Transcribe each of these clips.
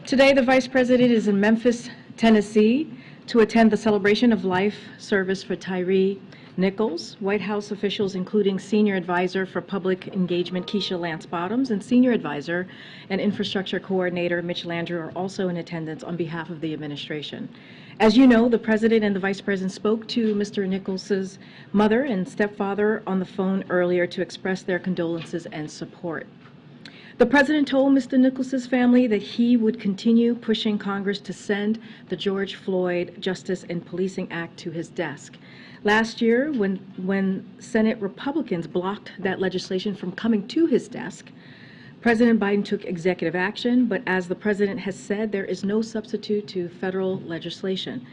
Today, the Vice President is in Memphis, Tennessee, to attend the celebration of life service for Tyree Nichols. White House officials, including Senior Advisor for Public Engagement Keisha Lance Bottoms and Senior Advisor and Infrastructure Coordinator Mitch Landrieu, are also in attendance on behalf of the administration. As you know, the President and the Vice President spoke to Mr. Nichols' mother and stepfather on the phone earlier to express their condolences and support. The President told Mr. Nichols' family that he would continue pushing Congress to send the George Floyd Justice and Policing Act to his desk. Last year, when Senate Republicans blocked that legislation from coming to his desk, President Biden took executive action, but as the President has said, there is no substitute to federal legislation.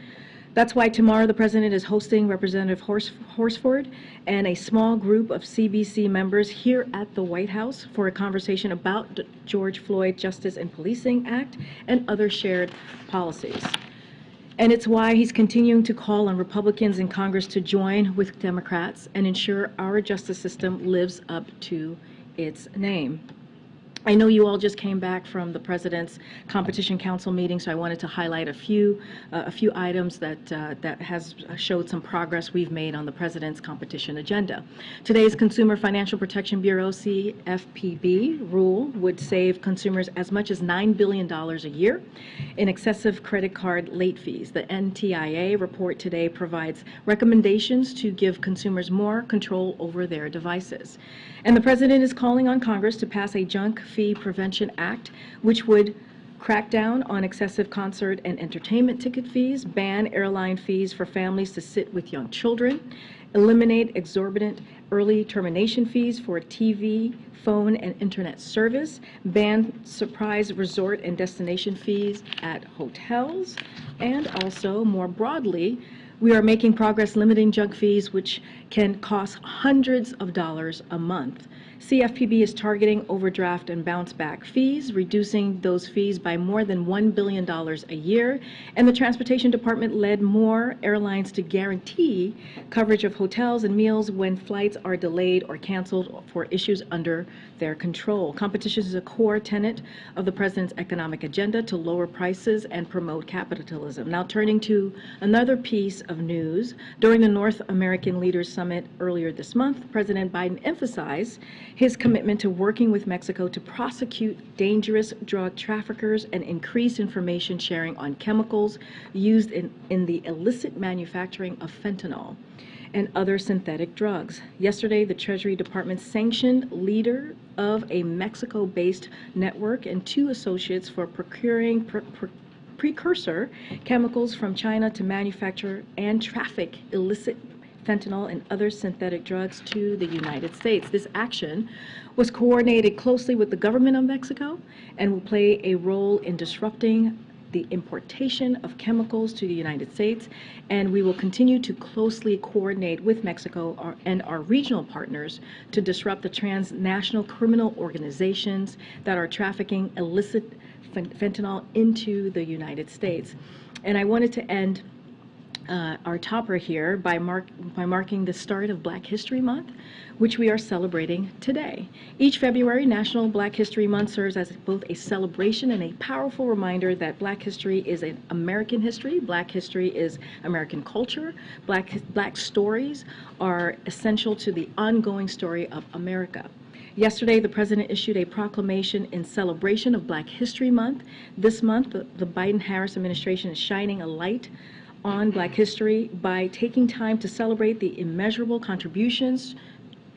That's why tomorrow the President is hosting Representative Horsford and a small group of CBC members here at the White House for a conversation about the George Floyd Justice and Policing Act and other shared policies. And it's why he's continuing to call on Republicans in Congress to join with Democrats and ensure our justice system lives up to its name. I know you all just came back from the President's Competition Council meeting, so I wanted to highlight a few items that has showed some progress we've made on the President's competition agenda. Today's Consumer Financial Protection Bureau (CFPB) rule would save consumers as much as $9 billion a year in excessive credit card late fees. The NTIA report today provides recommendations to give consumers more control over their devices. And the President is calling on Congress to pass a junk fee prevention act, which would crack down on excessive concert and entertainment ticket fees, ban airline fees for families to sit with young children, eliminate exorbitant early termination fees for TV, phone, and internet service, ban surprise resort and destination fees at hotels, and also, more broadly, we are making progress limiting junk fees, which can cost hundreds of dollars a month. CFPB is targeting overdraft and bounce back fees, reducing those fees by more than $1 billion a year, and the Transportation Department led more airlines to guarantee coverage of hotels and meals when flights are delayed or canceled for issues under their control. Competition is a core tenet of the President's economic agenda to lower prices and promote capitalism. Now turning to another piece of news, during the North American Leaders Summit earlier this month, President Biden emphasized his commitment to working with Mexico to prosecute dangerous drug traffickers and increase information sharing on chemicals used in the illicit manufacturing of fentanyl and other synthetic drugs. Yesterday, the Treasury Department sanctioned leader of a Mexico-based network and 2 associates for procuring precursor chemicals from China to manufacture and traffic illicit fentanyl and other synthetic drugs to the United States. This action was coordinated closely with the government of Mexico and will play a role in disrupting the importation of chemicals to the United States, and we will continue to closely coordinate with Mexico and our regional partners to disrupt the transnational criminal organizations that are trafficking illicit fentanyl into the United States. And I wanted to end our topper here by marking the start of Black History Month, which we are celebrating today. Each February, National Black History Month serves as both a celebration and a powerful reminder that Black history is an American history, Black history is American culture, Black stories are essential to the ongoing story of America. Yesterday, the President issued a proclamation in celebration of Black History Month. This month, the Biden-Harris administration is shining a light on Black history by taking time to celebrate the immeasurable contributions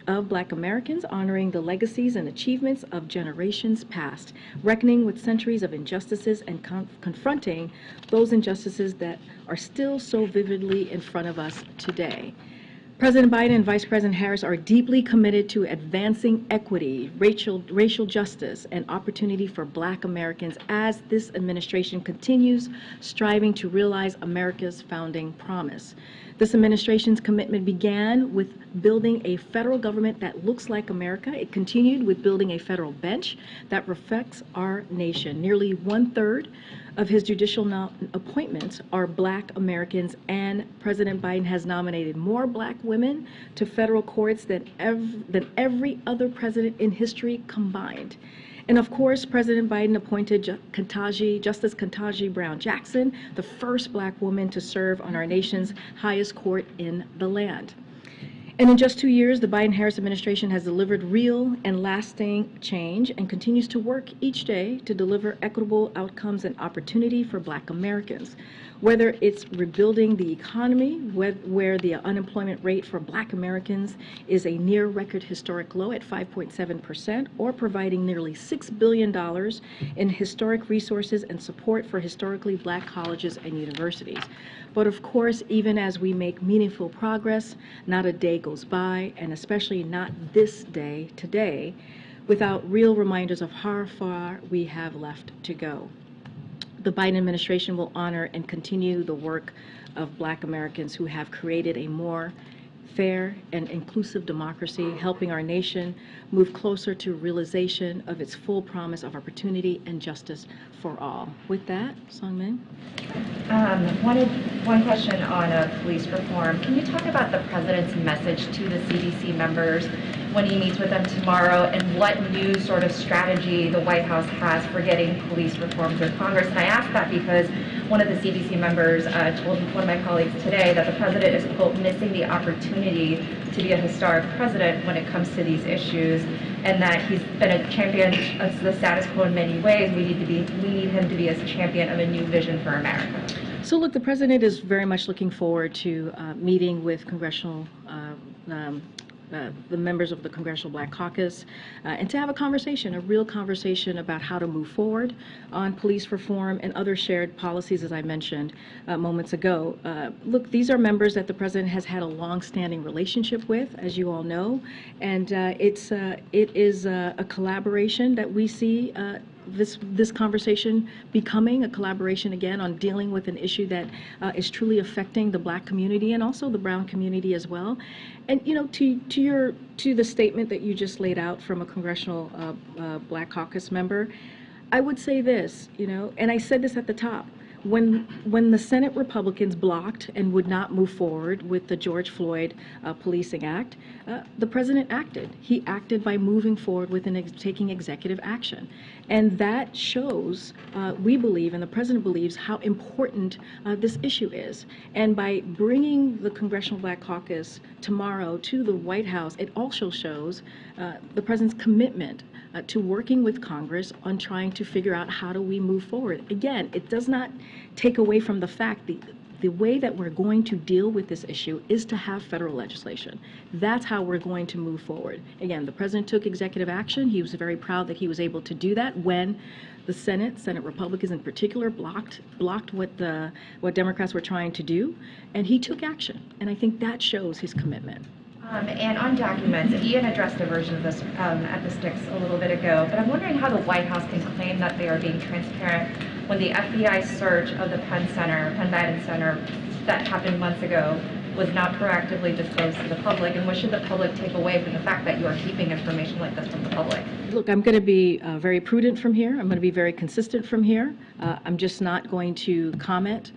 of Black Americans, honoring the legacies and achievements of generations past, reckoning with centuries of injustices, and confronting those injustices that are still so vividly in front of us today. President Biden and Vice President Harris are deeply committed to advancing equity, racial justice, and opportunity for Black Americans as this administration continues striving to realize America's founding promise. This administration's commitment began with building a federal government that looks like America. It continued with building a federal bench that reflects our nation. Nearly 1/3 of his judicial appointments are Black Americans, and President Biden has nominated more Black women to federal courts than every other president in history combined. And of course, President Biden appointed Justice Ketanji Brown Jackson, the first Black woman to serve on our nation's highest court in the land. And in just 2 years, the Biden-Harris administration has delivered real and lasting change and continues to work each day to deliver equitable outcomes and opportunity for Black Americans. Whether it's rebuilding the economy, where the unemployment rate for Black Americans is a near record historic low at 5.7%, or providing nearly $6 billion in historic resources and support for historically Black colleges and universities. But of course, even as we make meaningful progress, not a day goes by, and especially not this day, today, without real reminders of how far we have left to go. The Biden administration will honor and continue the work of Black Americans who have created a more fair and inclusive democracy, helping our nation move closer to realization of its full promise of opportunity and justice for all. With that, Songmin. One question on police reform. Can you talk about the president's message to the CDC members when he meets with them tomorrow, and what new sort of strategy the White House has for getting police reform through Congress? And I ask that because one of the CDC members told one of my colleagues today that the president is, quote, missing the opportunity to be a historic president when it comes to these issues, and that he's been a champion of the status quo in many ways. We need him to be a champion of a new vision for America. So look, the president is very much looking forward to meeting with congressional the members of the Congressional Black Caucus, and to have a real conversation about how to move forward on police reform and other shared policies, as I mentioned moments ago. Look, these are members that the president has had a long-standing relationship with, as you all know, and it is a collaboration that we see this conversation becoming a collaboration again on dealing with an issue that is truly affecting the Black community and also the brown community as well. And you know, to the statement that you just laid out from a Congressional Black Caucus member, I would say this, you know, and I said this at the top. When the Senate Republicans blocked and would not move forward with the George Floyd Policing Act, the president acted. He acted by moving forward with taking executive action. And that shows, we believe, and the president believes, how important this issue is. And by bringing the Congressional Black Caucus tomorrow to the White House, it also shows the president's commitment to working with Congress on trying to figure out how do we move forward. Again, it does not take away from the fact the way that we're going to deal with this issue is to have federal legislation. That's how we're going to move forward. Again, the president took executive action. He was very proud that he was able to do that when the Senate Republicans in particular, blocked what Democrats were trying to do, and he took action. And I think that shows his commitment. And on documents, Ian addressed a version of this at the Sticks a little bit ago, but I'm wondering how the White House can claim that they are being transparent when the FBI search of the Penn Biden Center that happened months ago was not proactively disclosed to the public, and what should the public take away from the fact that you are keeping information like this from the public? Look, I'm going to be very prudent from here. I'm going to be very consistent from here. I'm just not going to comment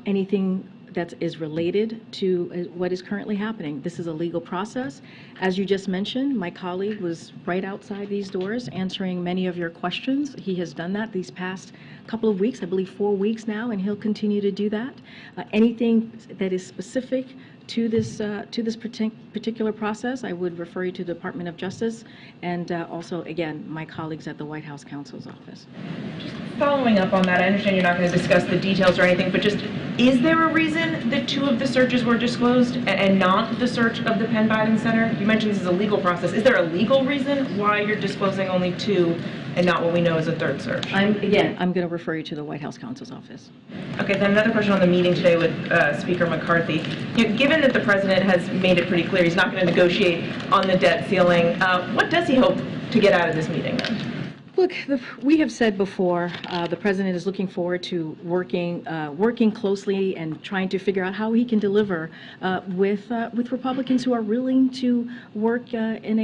anything that is related to what is currently happening. This is a legal process. As you just mentioned, my colleague was right outside these doors answering many of your questions. He has done that these past couple of weeks, I believe 4 weeks now, and he'll continue to do that. Anything that is specific to this particular process, I would refer you to the Department of Justice and also, again, my colleagues at the White House Counsel's Office. Just following up on that, I understand you're not going to discuss the details or anything, but just, is there a reason that 2 of the searches were disclosed and not the search of the Penn Biden Center? You mentioned this is a legal process. Is there a legal reason why you're disclosing only 2 and not what we know is a 3rd search? I'm going to refer you to the White House Counsel's Office. Okay, then another question on the meeting today with Speaker McCarthy. Given that the president has made it pretty clear he's not going to negotiate on the debt ceiling, what does he hope to get out of this meeting then? Look, we have said before, the president is looking forward to working closely and trying to figure out how he can deliver with Republicans who are willing to work in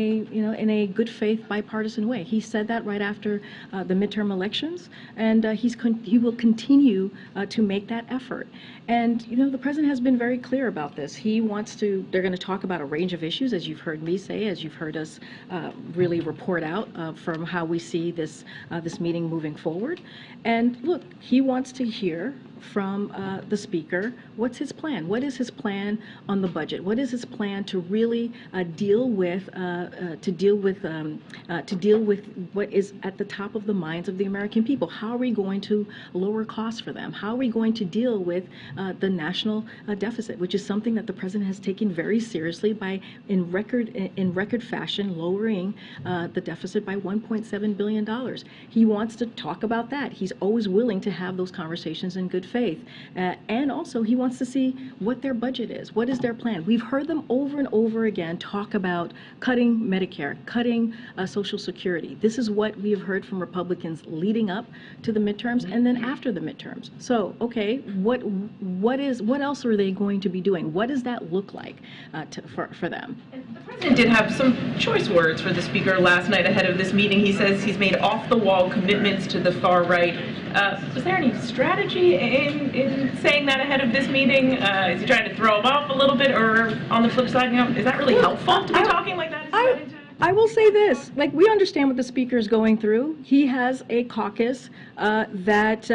a good faith bipartisan way. He said that right after the midterm elections, and he will continue to make that effort. And you know, the president has been very clear about this. He wants to. They're going to talk about a range of issues, as you've heard me say, as you've heard us really report out from how we see this meeting moving forward. And look, he wants to hear from the speaker. What's his plan? What is his plan on the budget? What is his plan to really deal with what is at the top of the minds of the American people? How are we going to lower costs for them? How are we going to deal with the national deficit, which is something that the president has taken very seriously by in record fashion lowering the deficit by $1.7 billion. He wants to talk about that. He's always willing to have those conversations in good faith. And also he wants to see what their budget is. What is their plan? We've heard them over and over again talk about cutting Medicare, cutting Social Security. This is what we have heard from Republicans leading up to the midterms and then after the midterms. So, okay, what else are they going to be doing? What does that look like for them? And the president did have some choice words for the speaker last night ahead of this meeting. He says he's made off-the-wall commitments to the far right. Was there any strategy in saying that ahead of this meeting? Is he trying to throw him off a little bit, or on the flip side, is that really helpful to be talking like that? I will say this, like, we understand what the speaker is going through. He has a caucus that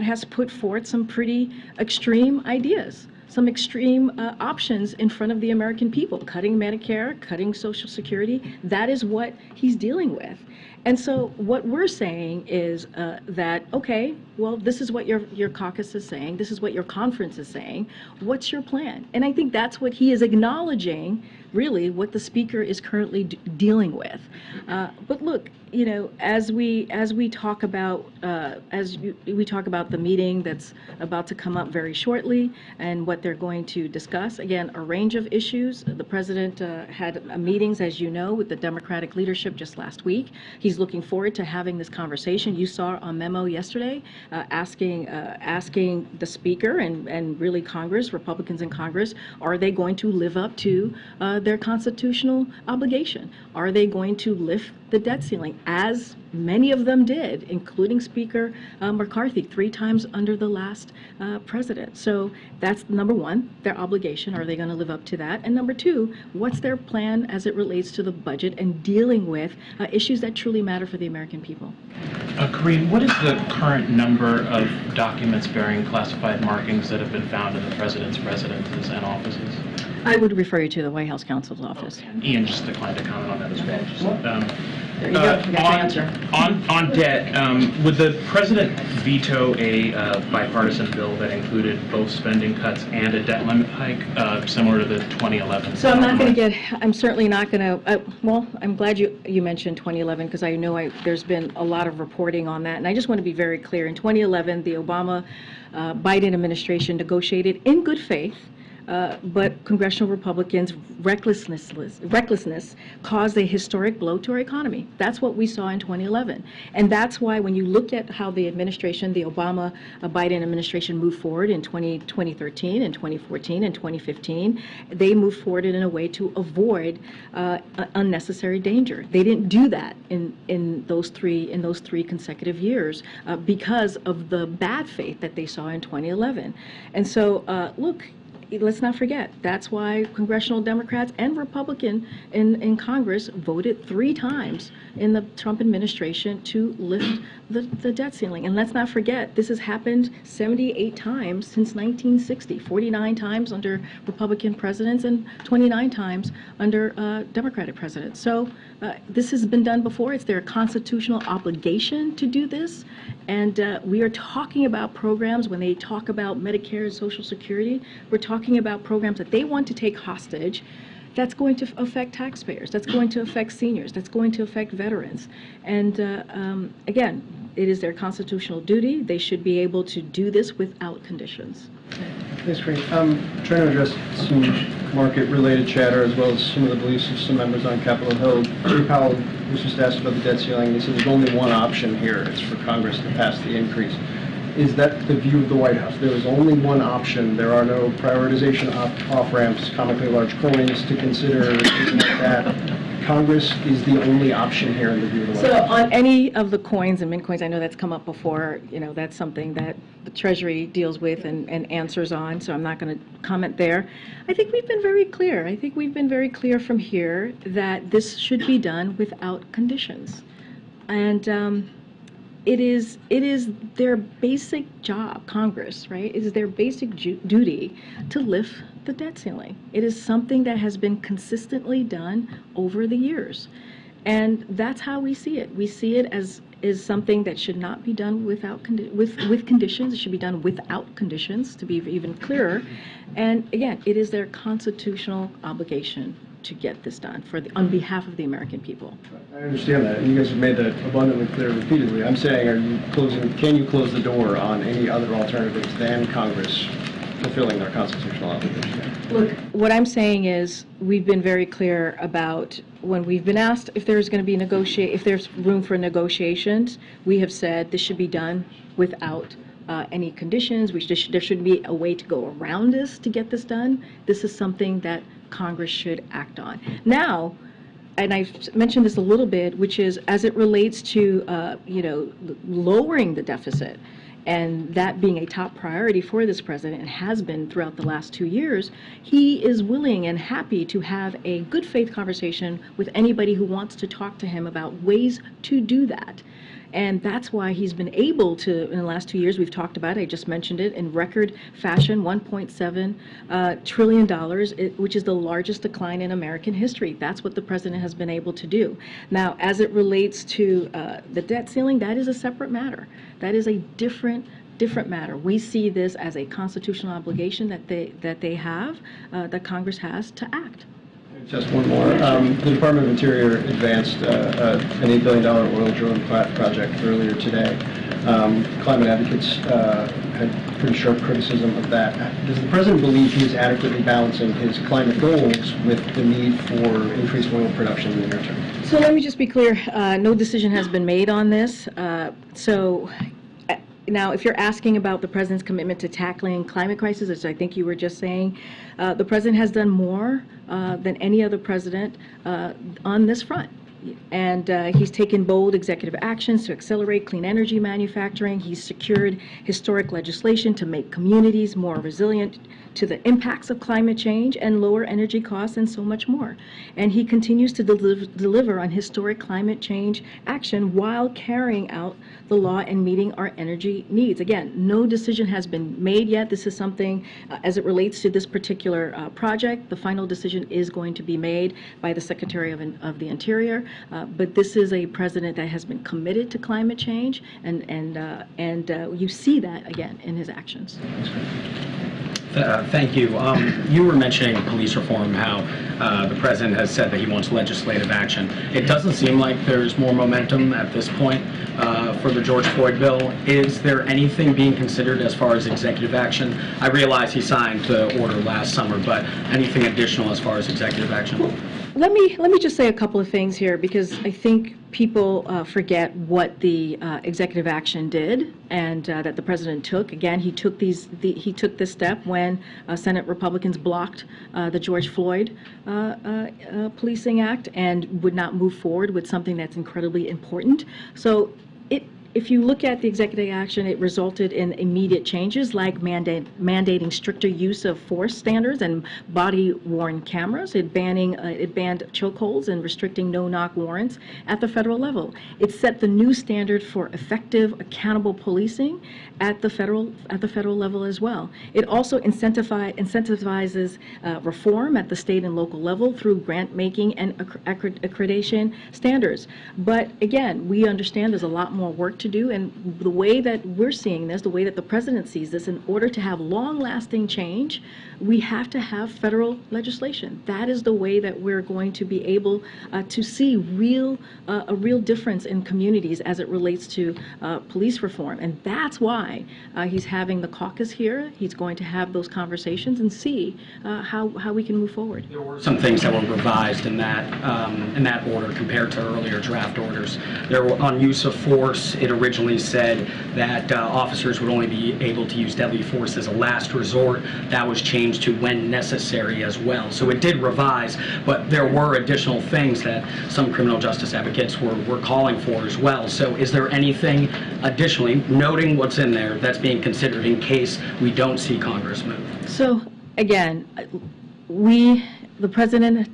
has put forth some pretty extreme ideas, some extreme options in front of the American people, cutting Medicare, cutting Social Security. That is what he's dealing with. And so what we're saying is that, okay, well, this is what your caucus is saying. This is what your conference is saying. What's your plan? And I think that's what he is acknowledging, really, what the speaker is currently dealing with. But look, as we talk about we talk about the meeting that's about to come up very shortly and what they're going to discuss, again, a range of issues. The president had meetings, as you know, with the Democratic leadership just last week. He's looking forward to having this conversation. You saw a memo yesterday asking the speaker and really Congress, Republicans in Congress, are they going to live up to their constitutional obligation? Are they going to lift the debt ceiling, as many of them did, including Speaker McCarthy 3 times under the last president? So that's number one, their obligation. Are they going to live up to that? And number two, what's their plan as it relates to the budget and dealing with issues that truly matter for the American people? Kareem, what is the current number of documents bearing classified markings that have been found in the president's residences and offices? I would refer you to the White House counsel's office. Ian just declined to comment on that as well. There you go. You got your answer. On debt, would the president veto a bipartisan bill that included both spending cuts and a debt limit hike, similar to the 2011? So I'm certainly not going to, well, I'm glad you mentioned 2011, because I know there's been a lot of reporting on that. And I just want to be very clear. In 2011, the Obama-Biden administration negotiated in good faith, but congressional Republicans' recklessness caused a historic blow to our economy. That's what we saw in 2011. And that's why when you look at how the administration, the Obama-Biden administration moved forward in 2013 and 2014 and 2015, they moved forward in a way to avoid unnecessary danger. They didn't do that in those three consecutive years because of the bad faith that they saw in 2011. And so, look, let's not forget, that's why congressional Democrats and Republicans in Congress voted 3 times in the Trump administration to lift the debt ceiling. And let's not forget, this has happened 78 times since 1960, 49 times under Republican presidents and 29 times under Democratic presidents. So this has been done before. It's their constitutional obligation to do this. And we are talking about programs, when they talk about Medicare and Social Security, we're talking about programs that they want to take hostage. That's going to affect taxpayers. That's going to affect seniors. That's going to affect veterans. And again, it is their constitutional duty. They should be able to do this without conditions. That's great. I'm trying to address some market-related chatter as well as some of the beliefs of some members on Capitol Hill. Jay Powell was just asked about the debt ceiling. He said there's only one option here. It's for Congress to pass the increase. Is that the view of the White House? There is only one option. There are no prioritization off-ramps, comically large coins to consider, anything like that. Congress is the only option here in the view of the White House. So on any of the coins and mint coins, I know that's come up before, that's something that the Treasury deals with and answers on, so I'm not going to comment there. I think we've been very clear. I think we've been very clear from here that this should be done without conditions. And it is their basic job, Congress, right? It is their basic duty to lift the debt ceiling. It is something that has been consistently done over the years. And that's how we see it. We see it as is something that should not be done without with conditions. It should be done without conditions, to be even clearer. And again, it is their constitutional obligation to get this done on behalf of the American people. I understand that, and you guys have made that abundantly clear repeatedly. I'm saying, can you close the door on any other alternatives than Congress fulfilling their constitutional obligation? Look, what I'm saying is we've been very clear about when we've been asked if there's going to be if there's room for negotiations, we have said this should be done without any conditions. There should be a way to go around this to get this done. This is something that Congress should act on. Now, and I've mentioned this a little bit, which is as it relates to, lowering the deficit, and that being a top priority for this president and has been throughout the last 2 years, he is willing and happy to have a good faith conversation with anybody who wants to talk to him about ways to do that. And that's why he's been able to, in the last 2 years, we've talked about it, I just mentioned it, in record fashion, $1.7 trillion, which is the largest decline in American history. That's what the president has been able to do. Now, as it relates to the debt ceiling, that is a separate matter. That is a different matter. We see this as a constitutional obligation that they have, that Congress has to act. Just one more. The Department of Interior advanced an $8 billion oil drilling project earlier today. Climate advocates had pretty sharp criticism of that. Does the president believe he is adequately balancing his climate goals with the need for increased oil production in the near term? So let me just be clear. No decision has been made on this. Now, if you're asking about the president's commitment to tackling climate crisis, as I think you were just saying, the president has done more than any other president on this front. And he's taken bold executive actions to accelerate clean energy manufacturing. He's secured historic legislation to make communities more resilient to the impacts of climate change and lower energy costs and so much more. And he continues to deliver on historic climate change action while carrying out the law and meeting our energy needs. Again, no decision has been made yet. This is something, as it relates to this particular project, the final decision is going to be made by the Secretary of the Interior. But this is a president that has been committed to climate change, and you see that again in his actions. Thank you. You were mentioning police reform, how the president has said that he wants legislative action. It doesn't seem like there's more momentum at this point for the George Floyd bill. Is there anything being considered as far as executive action? I realize he signed the order last summer, but anything additional as far as executive action? Let me just say a couple of things here, because I think people forget what the executive action did and that the president took. Again, he took this step when Senate Republicans blocked the George Floyd Policing Act and would not move forward with something that's incredibly important. So if you look at the executive action, it resulted in immediate changes like mandating stricter use of force standards and body-worn cameras. It banned chokeholds and restricting no-knock warrants at the federal level. It set the new standard for effective, accountable policing at the federal level as well. It also incentivizes reform at the state and local level through grant making and accreditation standards. But again, we understand there's a lot more work to do, and the way that we're seeing this, the way that the president sees this, in order to have long-lasting change, we have to have federal legislation. That is the way that we're going to be able to see a real difference in communities as it relates to police reform. And that's why he's having the caucus here. He's going to have those conversations and see how we can move forward. There were some things that were revised in that order compared to earlier draft orders. There were on use of force. It originally said that officers would only be able to use deadly force as a last resort. That was changed to when necessary as well. So it did revise, but there were additional things that some criminal justice advocates were calling for as well. So is there anything additionally, noting what's in there, that's being considered in case we don't see Congress move? So again, the president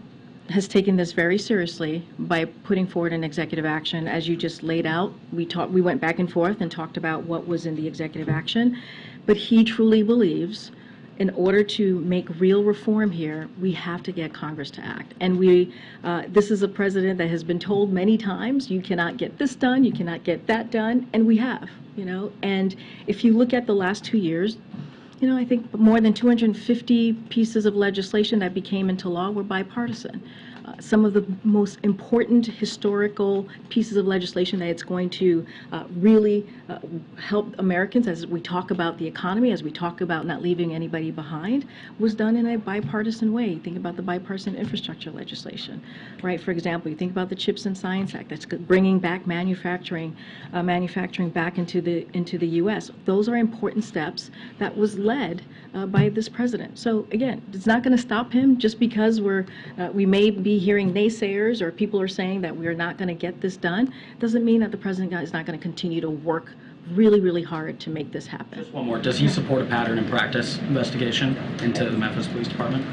has taken this very seriously by putting forward an executive action. As you just laid out, we went back and forth and talked about what was in the executive action, but he truly believes in order to make real reform here, we have to get Congress to act. And this is a president that has been told many times, you cannot get this done, you cannot get that done, and we have, And if you look at the last 2 years, I think more than 250 pieces of legislation that became into law were bipartisan. Some of the most important historical pieces of legislation that it's going to really help Americans as we talk about the economy, as we talk about not leaving anybody behind, was done in a bipartisan way. Think about the bipartisan infrastructure legislation, right? For example, you think about the CHIPS and Science Act that's bringing back manufacturing back into the U.S. Those are important steps that was led by this president. So again, it's not going to stop him just because we may be hearing naysayers or people are saying that we are not going to get this done. Doesn't mean that the president is not going to continue to work really, really hard to make this happen. Just one more. Does he support a pattern and practice investigation into the Memphis Police Department?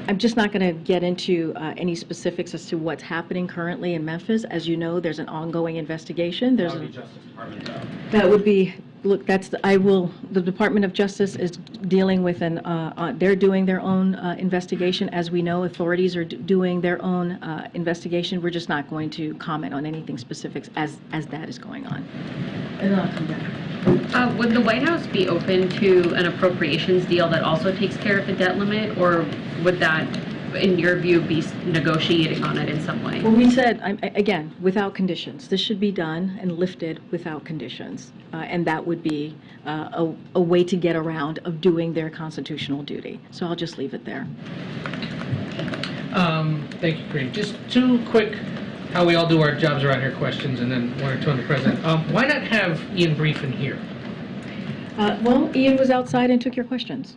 I'm just not going to get into any specifics as to what's happening currently in Memphis. As you know, there's an ongoing investigation. That would be Justice Department, though. That would be, look, the Department of Justice is dealing with they're doing their own investigation. As we know, authorities are doing their own investigation. We're just not going to comment on anything specifics as that is going on. And then I'll come back. Would the White House be open to an appropriations deal that also takes care of the debt limit, or would that, in your view, be negotiating on it in some way? Well, we said, again, without conditions. This should be done and lifted without conditions. And that would be a way to get around of doing their constitutional duty. So I'll just leave it there. Thank you, Karine. Just two quick, how we all do our jobs around here questions, and then one or two on the president. Why not have Ian Briefin here? Well, Ian was outside and took your questions.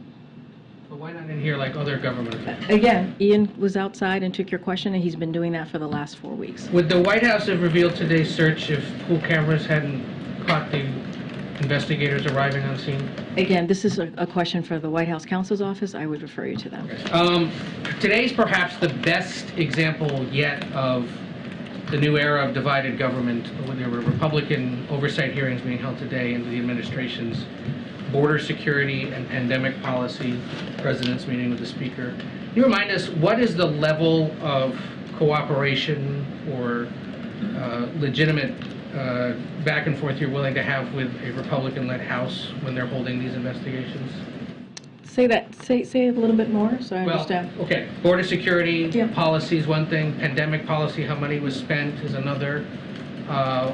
But why not in here like other government officials? Again, Ian was outside and took your question, and he's been doing that for the last 4 weeks. Would the White House have revealed today's search if pool cameras hadn't caught the investigators arriving on scene? Again, this is a question for the White House counsel's office. I would refer you to them. Today's perhaps the best example yet of the new era of divided government, when there were Republican oversight hearings being held today into the administration's border security and pandemic policy, president's meeting with the speaker. Can you remind us, what is the level of cooperation or legitimate back and forth you're willing to have with a Republican-led House when they're holding these investigations? Say that. Say a little bit more, so I understand. Well, okay. Border security policy is one thing. Pandemic policy, how money was spent, is another.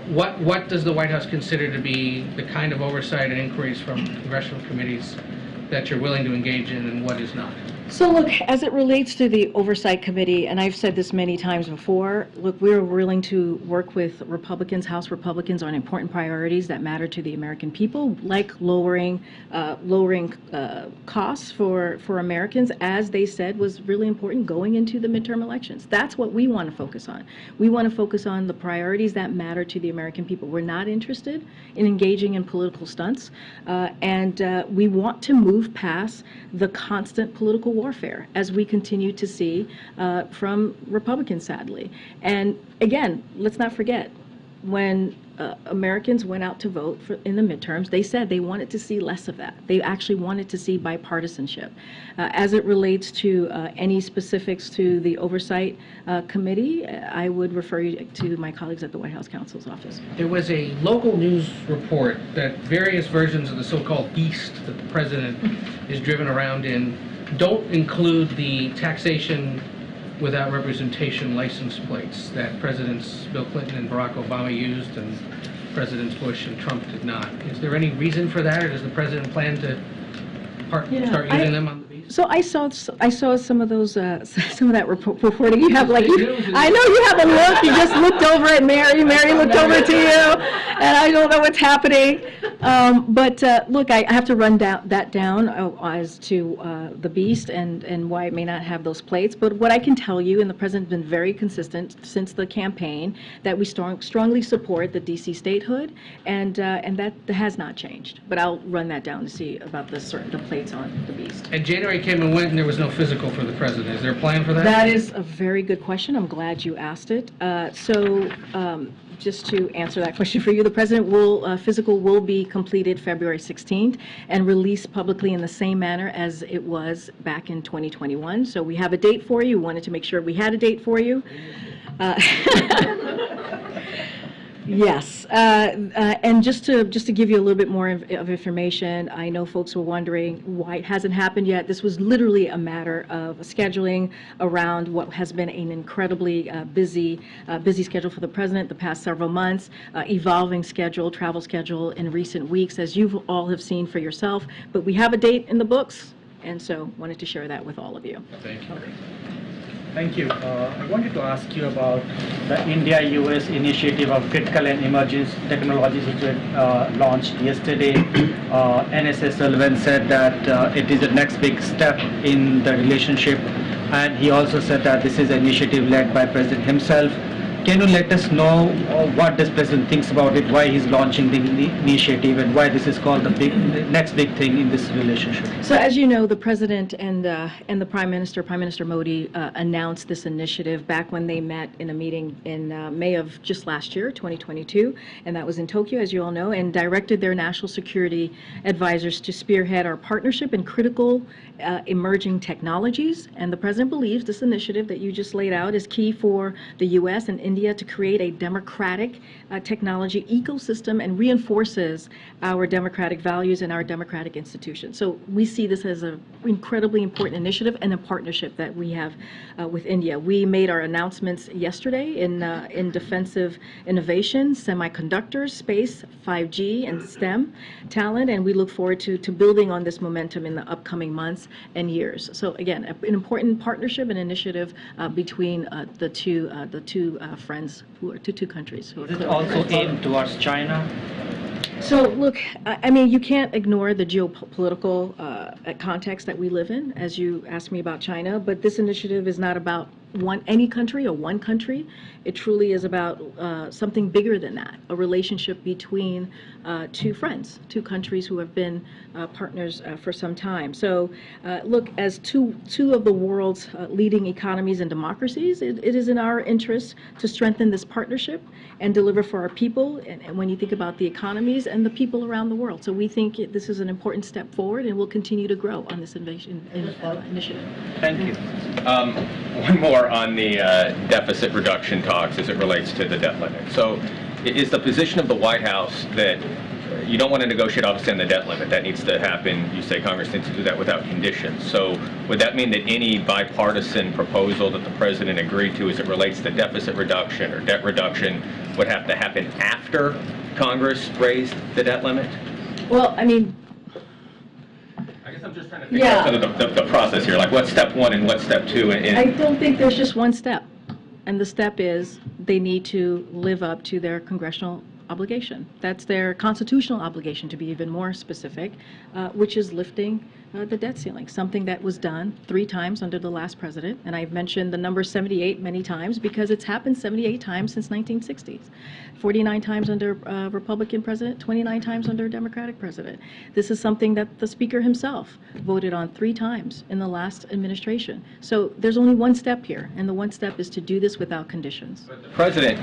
What does the White House consider to be the kind of oversight and inquiries from congressional committees that you're willing to engage in, and what is not? So look, as it relates to the Oversight Committee, and I've said this many times before, look, we're willing to work with Republicans, House Republicans, on important priorities that matter to the American people, like lowering costs for Americans, as they said was really important going into the midterm elections. That's what we want to focus on. We want to focus on the priorities that matter to the American people. We're not interested in engaging in political stunts, and we want to move past the constant political warfare, as we continue to see from Republicans, sadly. And again, let's not forget, when Americans went out to vote in the midterms, they said they wanted to see less of that. They actually wanted to see bipartisanship. As it relates to any specifics to the Oversight Committee, I would refer you to my colleagues at the White House counsel's office. There was a local news report that various versions of the so-called beast that the president is driven around in don't include the taxation without representation license plates that Presidents Bill Clinton and Barack Obama used and Presidents Bush and Trump did not. Is there any reason for that, or does the president plan to start using them on the beast? So I saw some of those some of that reporting. You have I know you have a look. You just looked over at Mary. Mary looked over to you, and I don't know what's happening. But look, I have to run that down as to the beast and why it may not have those plates. But what I can tell you, and the president's been very consistent since the campaign, that we strongly support the D.C. statehood, and that has not changed. But I'll run that down to see about the plates on the beast. And January January came and went and there was no physical for the president. Is there a plan for that? That is a very good question. I'm glad you asked it. Just to answer that question for you, the president physical will be completed February 16th and released publicly in the same manner as it was back in 2021. So we have a date for you. We wanted to make sure we had a date for you. Yes, and just to give you a little bit more of information, I know folks were wondering why it hasn't happened yet. This was literally a matter of scheduling around what has been an incredibly busy schedule for the president the past several months, evolving schedule, travel schedule in recent weeks, as you all have seen for yourself. But we have a date in the books, and so wanted to share that with all of you. Thank you. Thank you. I wanted to ask you about the India-US initiative of critical and emerging technologies which were launched yesterday. NSS Sullivan said that it is the next big step in the relationship, and he also said that this is an initiative led by President himself. Can you let us know what this president thinks about it, why he's launching the initiative, and why this is called the next big thing in this relationship? So as you know, the president and the Prime Minister Modi, announced this initiative back when they met in a meeting in May of just last year, 2022, and that was in Tokyo, as you all know, and directed their national security advisors to spearhead our partnership in critical emerging technologies. And the president believes this initiative that you just laid out is key for the U.S. and India to create a democratic technology ecosystem and reinforces our democratic values and our democratic institutions. So we see this as an incredibly important initiative and a partnership that we have with India. We made our announcements yesterday in defensive innovation, semiconductors, space, 5G, and STEM talent, and we look forward to building on this momentum in the upcoming months and years. So again, an important partnership and initiative between the two friends who are two countries. Who are Is it also aimed towards China? So look, I mean, you can't ignore the geopolitical context that we live in, as you asked me about China, but this initiative is not about any country or one country. It truly is about something bigger than that, a relationship between two friends, two countries who have been partners for some time. So look, as two of the world's leading economies and democracies, it is in our interest to strengthen this partnership and deliver for our people, and when you think about the economies and the people around the world. So we think this is an important step forward, and we'll continue to grow on this initiative. Thank you. One more on the deficit reduction talks as it relates to the debt limit. So is the position of the White House that you don't want to negotiate obviously on the debt limit? That needs to happen. You say Congress needs to do that without conditions. So would that mean that any bipartisan proposal that the president agreed to as it relates to deficit reduction or debt reduction would have to happen after Congress raised the debt limit? Well, I mean, I guess I'm just trying to figure out sort of the process here, like what's step one and what's step two. I don't think there's just one step. And the step is they need to live up to their congressional obligation. That's their constitutional obligation, to be even more specific, which is lifting the debt ceiling, something that was done 3 times under the last president. And I've mentioned the number 78 many times because it's happened 78 times since 1960s. 49 times under Republican president, 29 times under Democratic president. This is something that the Speaker himself voted on 3 times in the last administration. So there's only one step here, and the one step is to do this without conditions. But the president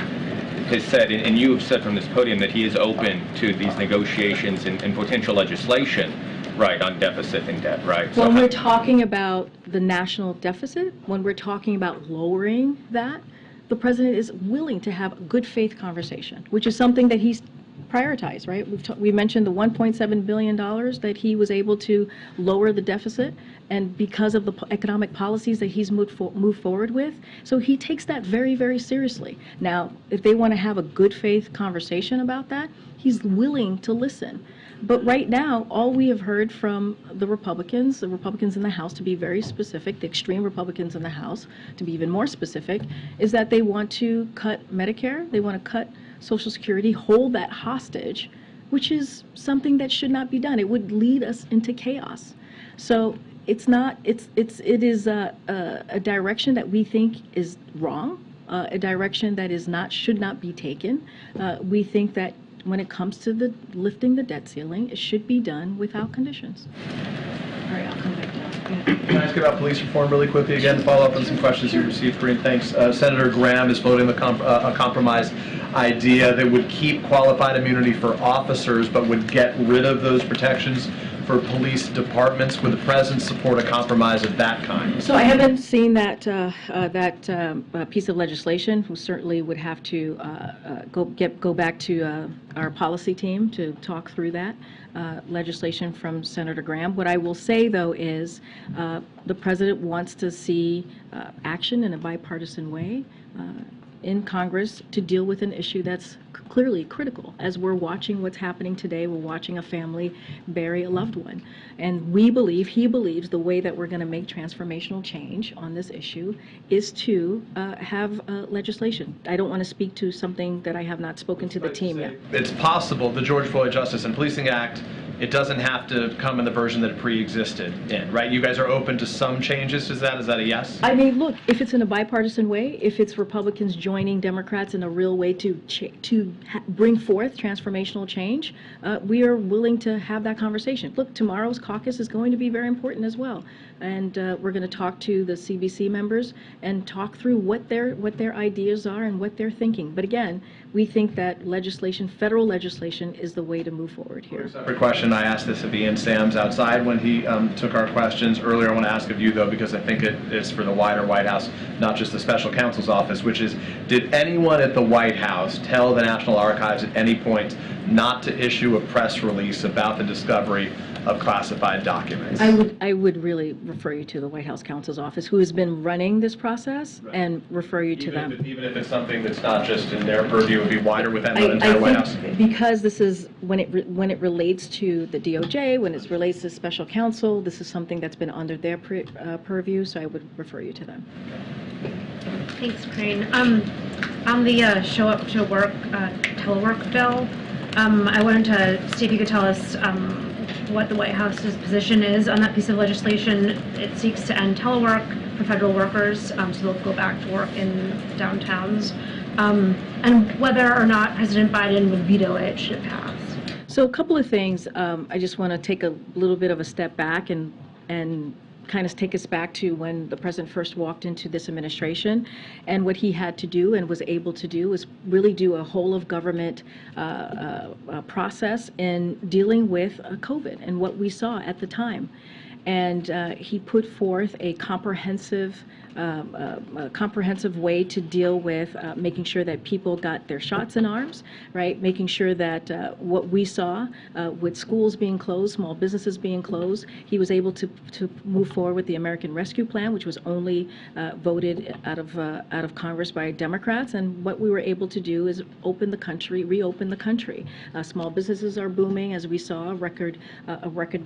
has said, and you have said from this podium, that he is open to these negotiations and potential legislation, right, on deficit and debt, right? When we're talking about the national deficit, when we're talking about lowering that, the president is willing to have a good faith conversation, which is something that he's prioritized, right? We mentioned the $1.7 billion that he was able to lower the deficit, and because of the economic policies that he's moved forward with. So he takes that very, very seriously. Now, if they want to have a good faith conversation about that, he's willing to listen. But right now, all we have heard from the Republicans in the House, to be very specific, the extreme Republicans in the House, to be even more specific, is that they want to cut Medicare, they want to cut Social Security, hold that hostage, which is something that should not be done. It would lead us into chaos. So it is a direction that we think is wrong, a direction that should not be taken. We think that when it comes to lifting the debt ceiling, it should be done without conditions. All right, I'll come back down. Can I ask about police reform really quickly again, follow up on some questions you received, Corinne? Thanks. Senator Graham is floating a compromise idea that would keep qualified immunity for officers but would get rid of those protections for police departments. Would the president support a compromise of that kind? So I haven't seen that piece of legislation. We certainly would have to go back to our policy team to talk through that legislation from Senator Graham. What I will say, though, is the president wants to see action in a bipartisan way in Congress to deal with an issue that's clearly critical. As we're watching what's happening today, we're watching a family bury a loved one. And he believes the way that we're going to make transformational change on this issue is to have legislation. I don't want to speak to something that I have not spoken to the team yet. It's possible, the George Floyd Justice and Policing Act, it doesn't have to come in the version that it pre-existed in, right? You guys are open to some changes to that? Is that a yes? I mean, look, if it's in a bipartisan way, if it's Republicans joining Democrats in a real way to bring forth transformational change, we are willing to have that conversation. Look, tomorrow's caucus is going to be very important as well. And we're going to talk to the CBC members and talk through what their ideas are and what they're thinking. But again, we think that legislation, federal legislation, is the way to move forward here. Separate question. I asked this of Ian Sams outside when he took our questions earlier. I want to ask of you, though, because I think it is for the wider White House, not just the special counsel's office, which is, did anyone at the White House tell the National Archives at any point not to issue a press release about the discovery of classified documents? I would really refer you to the White House counsel's office, who has been running this process, and refer you to them. Even if it's something that's not just in their purview, it would be wider within the entire White House? Because this is, when it relates to the DOJ, when it relates to special counsel, this is something that's been under their purview, so I would refer you to them. Thanks, Corinne. On the show up to work telework bill, I wanted to see if you could tell us what the White House's position is on that piece of legislation. It seeks to end telework for federal workers, so they'll go back to work in downtowns, and whether or not President Biden would veto it should it pass. So a couple of things. I just want to take a little bit of a step back and kind of take us back to when the president first walked into this administration, and what he had to do and was able to do was really do a whole of government process in dealing with COVID and what we saw at the time. And he put forth a comprehensive way to deal with making sure that people got their shots in arms, right? Making sure that what we saw with schools being closed, small businesses being closed, he was able to move forward with the American Rescue Plan, which was only voted out of Congress by Democrats. And what we were able to do is open the country, reopen the country. Small businesses are booming, as we saw a record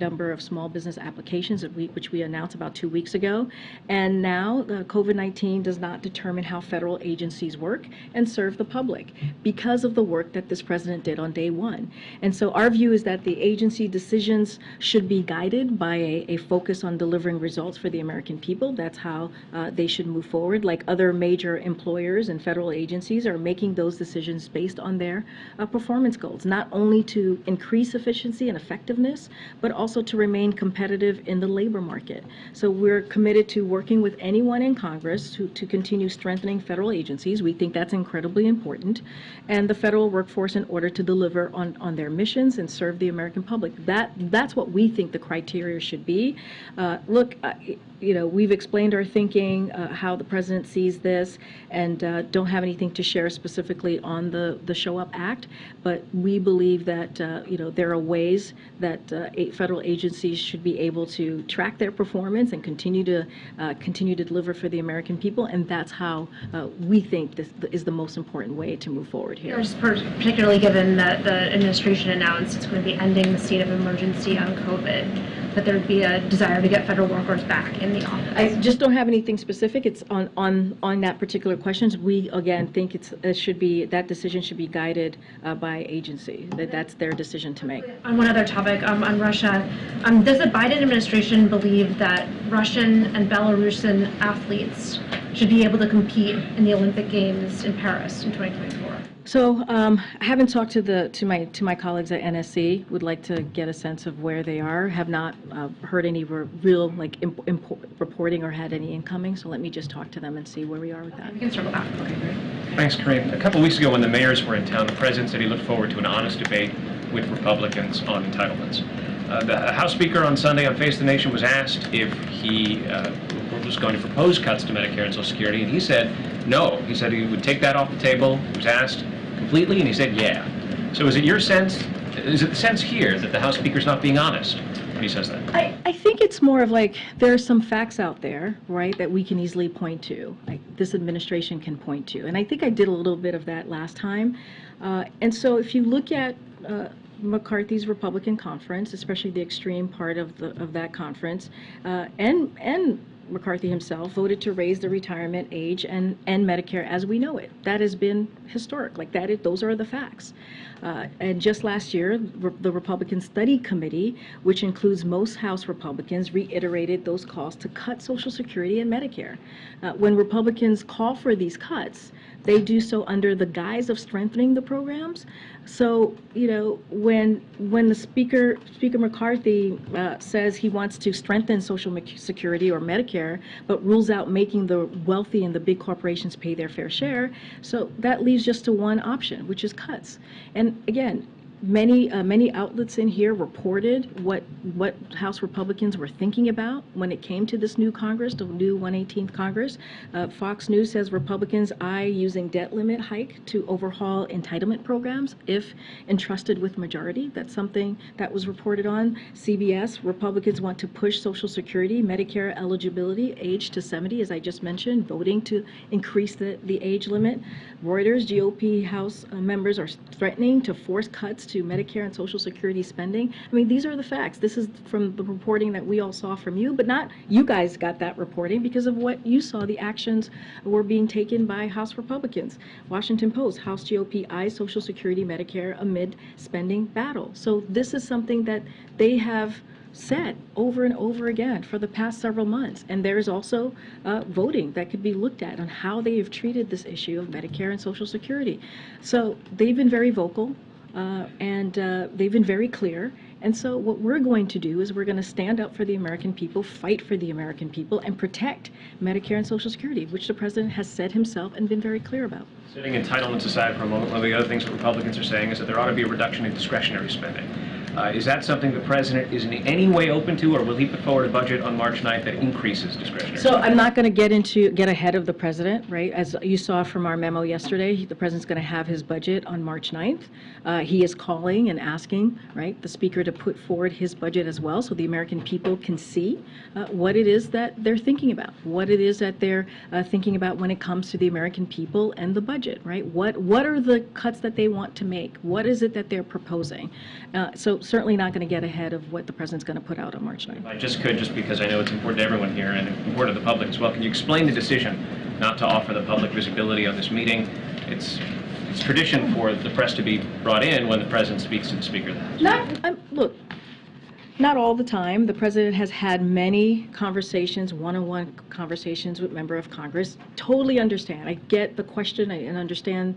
number of small business applications, which we announced about 2 weeks ago. And now COVID-19 does not determine how federal agencies work and serve the public because of the work that this president did on day one. And so our view is that the agency decisions should be guided by a focus on delivering results for the American people. That's how they should move forward. Like other major employers and federal agencies are making those decisions based on their performance goals, not only to increase efficiency and effectiveness, but also to remain competitive in the labor market. So we're committed to working with anyone in Congress to continue strengthening federal agencies. We think that's incredibly important, and the federal workforce in order to deliver on their missions and serve the American public. That's what we think the criteria should be. Look, we've explained our thinking, how the president sees this, and don't have anything to share specifically on the Show Up Act, but we believe that there are ways that federal agencies should be able to track their performance and continue to deliver for the American people, and that's how we think this is the most important way to move forward here. Just particularly given that the administration announced it's going to be ending the state of emergency on COVID, that there would be a desire to get federal workers back in the office. I just don't have anything specific. It's on that particular questions. We again think that decision should be guided by agency. That's their decision to make. On one other topic, on Russia, does the Biden administration believe that Russian and Belarusian athletes should be able to compete in the Olympic Games in Paris in 2024? So I haven't talked to my colleagues at NSC. Would like to get a sense of where they are. Have not heard any real reporting or had any incoming. So let me just talk to them and see where we are with that. We can circle back. Okay, great. Thanks, Corinne. A couple weeks ago when the mayors were in town, the president said he looked forward to an honest debate with Republicans on entitlements. The House Speaker on Sunday on Face the Nation was asked if he was going to propose cuts to Medicare and Social Security, and he said no. He said he would take that off the table. He was asked completely, and he said yeah. So is it your sense, is it the sense here that the House Speaker's not being honest when he says that? I think it's more of like there are some facts out there, right, that we can easily point to, like this administration can point to. And I think I did a little bit of that last time. And so if you look at McCarthy's Republican conference, especially the extreme part of that conference, and McCarthy himself voted to raise the retirement age and Medicare as we know it. That has been historic. Like that, those are the facts. And just last year, the Republican Study Committee, which includes most House Republicans, reiterated those calls to cut Social Security and Medicare. When Republicans call for these cuts, they do so under the guise of strengthening the programs. So, you know, when the Speaker McCarthy says he wants to strengthen Social Security or Medicare, but rules out making the wealthy and the big corporations pay their fair share, so that leaves just to one option, which is cuts. And again, many outlets in here reported what House Republicans were thinking about when it came to this new Congress, the new 118th Congress. Fox News says Republicans eye using debt limit hike to overhaul entitlement programs if entrusted with majority. That's something that was reported on. CBS, Republicans want to push Social Security, Medicare eligibility age to 70, as I just mentioned, voting to increase the age limit. Reuters, GOP House members are threatening to force cuts to Medicare and Social Security spending. I mean, these are the facts. This is from the reporting that we all saw from you, but not you guys got that reporting because of what you saw. The actions were being taken by House Republicans. Washington Post, House GOP eyes Social Security, Medicare amid spending battle. So this is something that they have said over and over again for the past several months. And there is also voting that could be looked at on how they have treated this issue of Medicare and Social Security. So they've been very vocal and they've been very clear. And so what we're going to do is we're going to stand up for the American people, fight for the American people, and protect Medicare and Social Security, which the president has said himself and been very clear about. Setting entitlements aside for a moment, one of the other things that Republicans are saying is that there ought to be a reduction in discretionary spending. Is that something the president is in any way open to, or will he put forward a budget on March 9th that increases discretionary So spending? I'm not going to get ahead of the president, right? As you saw from our memo yesterday, the president's going to have his budget on March 9th. He is calling and asking, right, the speaker to put forward his budget as well so the American people can see what it is that they're thinking about, what it is that they're thinking about when it comes to the American people and the budget, right? What are the cuts that they want to make? What is it that they're proposing? So certainly not going to get ahead of what the president's going to put out on March 9th. I just because I know it's important to everyone here and important to the public as well. Can you explain the decision not to offer the public visibility on this meeting? It's tradition for the press to be brought in when the president speaks to the Speaker of the House. Look, not all the time. The president has had many conversations, one-on-one conversations with member of Congress. Totally understand. I get the question and understand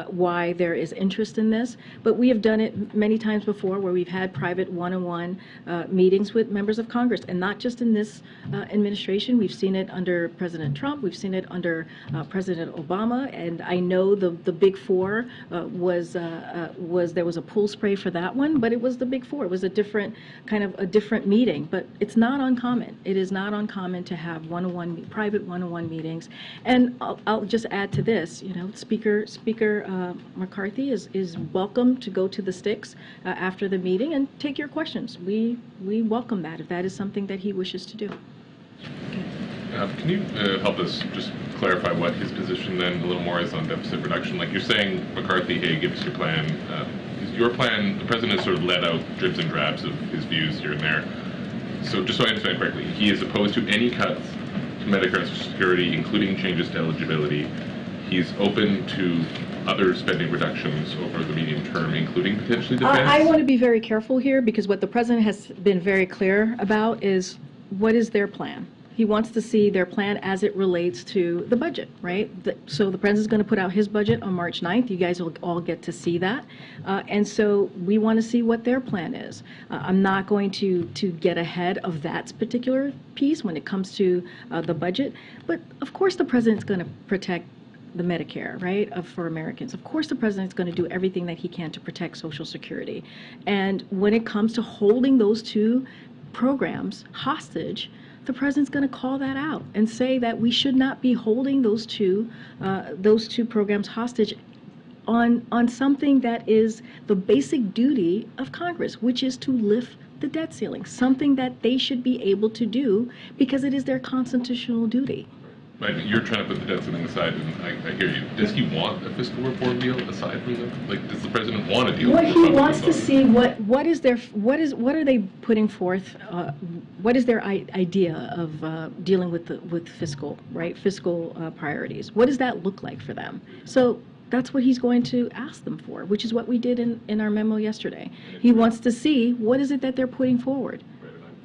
why there is interest in this. But we have done it many times before where we've had private one-on-one meetings with members of Congress. And not just in this administration. We've seen it under President Trump. We've seen it under President Obama. And I know the Big Four there was a pool spray for that one, but it was the Big Four. It was a different kind of a different meeting, but it's not uncommon. It is not uncommon to have private one-on-one meetings. And I'll just add to this, you know, Speaker McCarthy is welcome to go to the sticks after the meeting and take your questions. We welcome that if that is something that he wishes to do. Can you help us just clarify what his position then a little more is on deficit reduction? Like you're saying, McCarthy, hey, give us your plan. Is your plan, the president has sort of let out dribs and drabs of his views here and there. So just so I understand correctly, he is opposed to any cuts to Medicare and Social Security, including changes to eligibility. He's open to other spending reductions over the medium term, including potentially defense. I want to be very careful here because what the president has been very clear about is what is their plan. He wants to see their plan as it relates to the budget, right? So the president's going to put out his budget on March 9th. You guys will all get to see that. And so we want to see what their plan is. I'm not going to get ahead of that particular piece when it comes to the budget. But of course the president's going to protect the Medicare, right, for Americans. Of course the president's going to do everything that he can to protect Social Security. And when it comes to holding those two programs hostage, the president's going to call that out and say that we should not be holding those two programs hostage on something that is the basic duty of Congress, which is to lift the debt ceiling, something that they should be able to do because it is their constitutional duty. Right, but you're trying to put the debt ceiling aside, and I hear you. Does he want a fiscal reform deal aside from that? Like, does the president want a deal? What he wants to see, what are they putting forth? What is their idea of dealing with fiscal, right? Fiscal priorities. What does that look like for them? So that's what he's going to ask them for, which is what we did in our memo yesterday. He wants to see what is it that they're putting forward.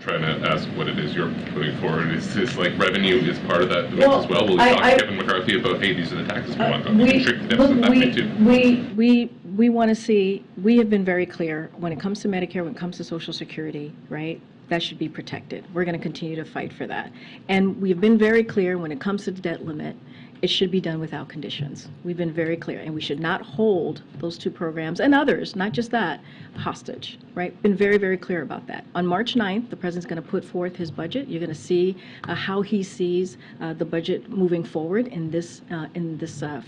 Trying to ask what it is you're putting forward. Is this like revenue is part of that mix as well? Will we talk to Kevin McCarthy about, hey, these are the taxes we want to constrict the deficit that way too? We want to see, we have been very clear when it comes to Medicare, when it comes to Social Security, right? That should be protected. We're going to continue to fight for that. And we've been very clear when it comes to the debt limit, it should be done without conditions. We've been very clear, and we should not hold those two programs and others, not just that, hostage, right? Been very, very clear about that. On March 9th, the president's going to put forth his budget. You're going to see how he sees the budget moving forward in this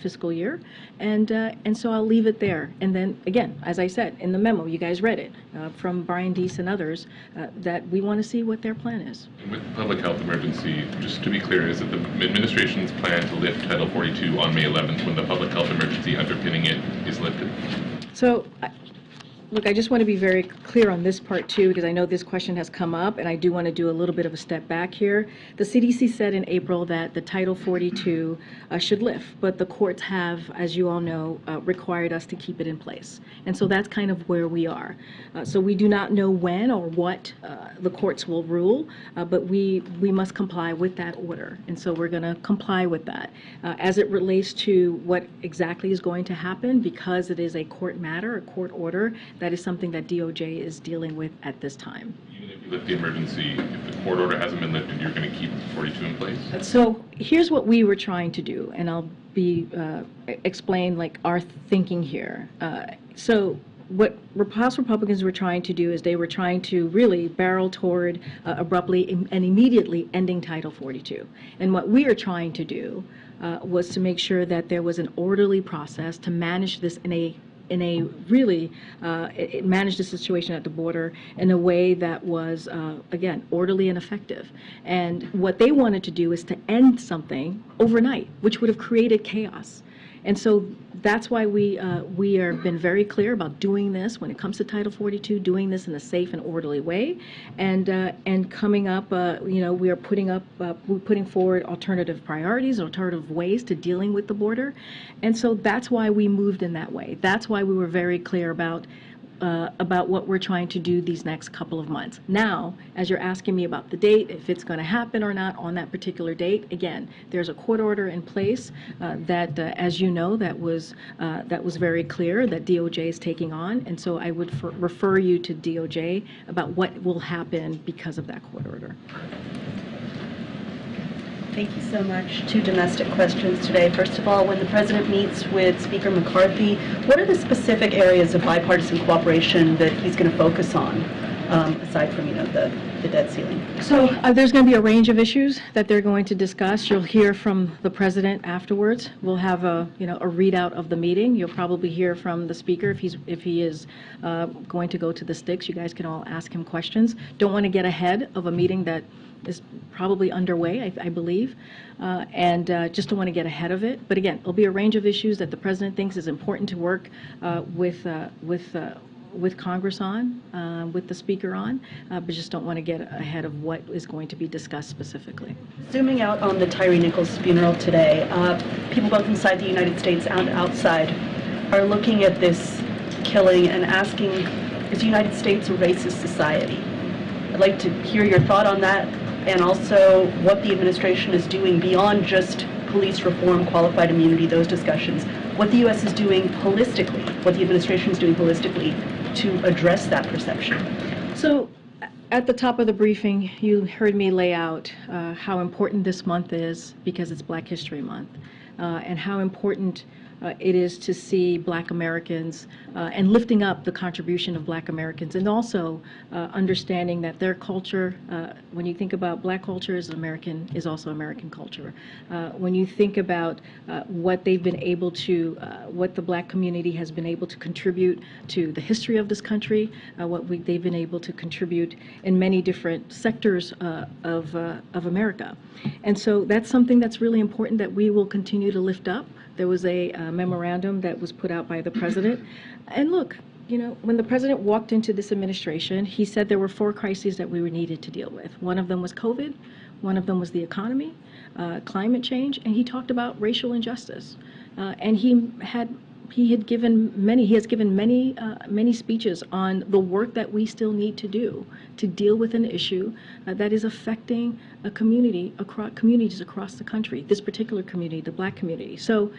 fiscal year, and so I'll leave it there. And then again, as I said in the memo, you guys read it from Brian Deese and others, that we want to see what their plan is. With the public health emergency, just to be clear, is it the administration's plan to lift Title 42 on May 11th when the public health emergency underpinning it is lifted? So, look, I just want to be very clear on this part too, because I know this question has come up, and I do want to do a little bit of a step back here. The CDC said in April that the Title 42 should lift, but the courts have, as you all know, required us to keep it in place. And so that's kind of where we are. So we do not know when or what the courts will rule, but we must comply with that order. And so we're going to comply with that. As it relates to what exactly is going to happen, because it is a court matter, a court order, that is something that DOJ is dealing with at this time. Even if you lift the emergency, if the court order hasn't been lifted, you're going to keep 42 in place? So here's what we were trying to do, and I'll explain like our thinking here. So what House Republicans were trying to do is they were trying to really barrel toward abruptly and immediately ending Title 42. And what we are trying to do was to make sure that there was an orderly process to manage this in a really manage the situation at the border in a way that was, again, orderly and effective. And what they wanted to do is to end something overnight, which would have created chaos. And so that's why we have been very clear about doing this when it comes to Title 42, doing this in a safe and orderly way, and coming up, we are putting forward alternative priorities, alternative ways to dealing with the border, and so that's why we moved in that way. That's why we were very clear about what we're trying to do these next couple of months. Now, as you're asking me about the date, if it's going to happen or not on that particular date, again, there's a court order in place that, as you know, that was very clear that DOJ is taking on, and so I would refer you to DOJ about what will happen because of that court order. Thank you so much. Two domestic questions today. First of all, when the President meets with Speaker McCarthy, what are the specific areas of bipartisan cooperation that he's going to focus on, aside from, the debt ceiling? So there's going to be a range of issues that they're going to discuss. You'll hear from the President afterwards. We'll have a readout of the meeting. You'll probably hear from the Speaker if he is going to go to the sticks. You guys can all ask him questions. Don't want to get ahead of a meeting that is probably underway, I believe, and just don't want to get ahead of it. But again, it'll be a range of issues that the President thinks is important to work with Congress on, with the Speaker on, but just don't want to get ahead of what is going to be discussed specifically. Zooming out on the Tyree Nichols funeral today, people both inside the United States and outside are looking at this killing and asking, is the United States a racist society? I'd like to hear your thought on that. and also what the administration is doing beyond just police reform, qualified immunity, those discussions, what the U.S. is doing holistically, what the administration is doing holistically to address that perception. So at the top of the briefing, you heard me lay out how important this month is because it's Black History Month, and how important it is to see Black Americans and lifting up the contribution of Black Americans, and also understanding that their culture, when you think about Black culture is also American culture. When you think about what they've been able to, what the Black community has been able to contribute to the history of this country, they've been able to contribute in many different sectors of America. And so that's something that's really important that we will continue to lift up. There was a memorandum that was put out by the president. And look, you know, when the president walked into this administration, he said there were 4 crises that we were needed to deal with. One of them was COVID, one of them was the economy, climate change, and he talked about racial injustice. And he has given many speeches on the work that we still need to do to deal with an issue that is affecting a communities across the country, this particular community, the Black community. So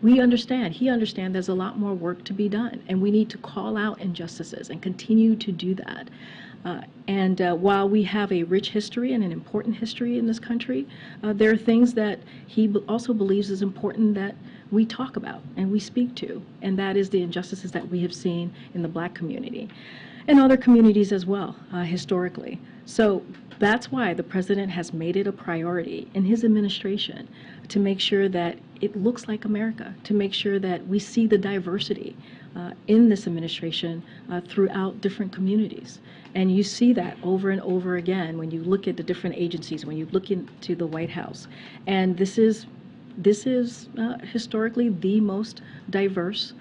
he understands there's a lot more work to be done, and we need to call out injustices and continue to do that. While we have a rich history and an important history in this country, there are things that he also believes is important that we talk about and we speak to, and that is the injustices that we have seen in the Black community and other communities as well, historically. So that's why the president has made it a priority in his administration to make sure that it looks like America, to make sure that we see the diversity in this administration throughout different communities. And you see that over and over again when you look at the different agencies, when you look into the White House. And this is historically the most diverse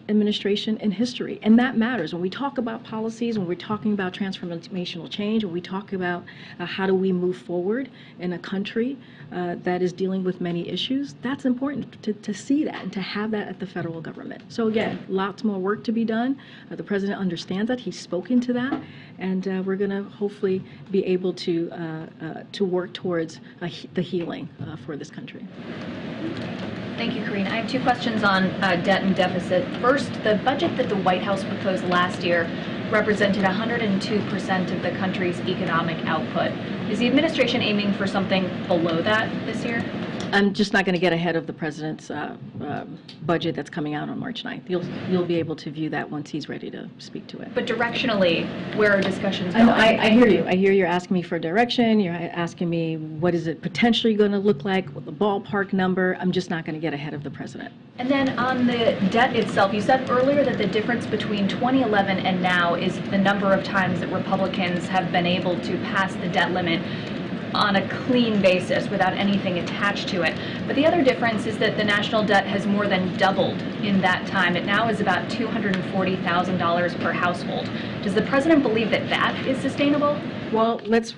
administration in history. And that matters. When we talk about policies, when we're talking about transformational change, when we talk about how do we move forward in a country that is dealing with many issues, that's important to see that and to have that at the federal government. So again, lots more work to be done. The president understands that. He's spoken to that. And we're going to hopefully be able to work towards the healing for this country. Thank you, Karine. I have 2 questions on debt and deficit. First, the budget that the White House proposed last year represented 102% of the country's economic output. Is the administration aiming for something below that this year? I'm just not going to get ahead of the president's budget that's coming out on March 9th. You'll be able to view that once he's ready to speak to it. But directionally, where are discussions going? I hear you. I hear you're asking me for direction. You're asking me what is it potentially going to look like, with the ballpark number. I'm just not going to get ahead of the president. And then on the debt itself, you said earlier that the difference between 2011 and now is the number of times that Republicans have been able to pass the debt limit on a clean basis without anything attached to it. But the other difference is that the national debt has more than doubled in that time. It now is about $240,000 per household. Does the president believe that that is sustainable? Well, let's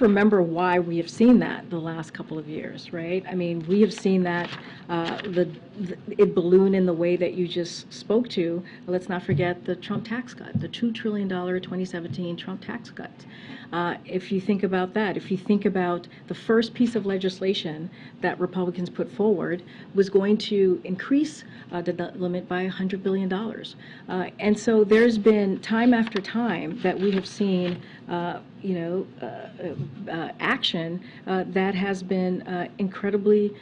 remember why we have seen that the last couple of years, right? I mean, we have seen that it balloon in the way that you just spoke to. Let's not forget the Trump tax cut, the $2 trillion 2017 Trump tax cut. If you think about that, if you think about the first piece of legislation that Republicans put forward was going to increase the debt limit by $100 billion. And so there's been time after time that we have seen action that has been incredibly,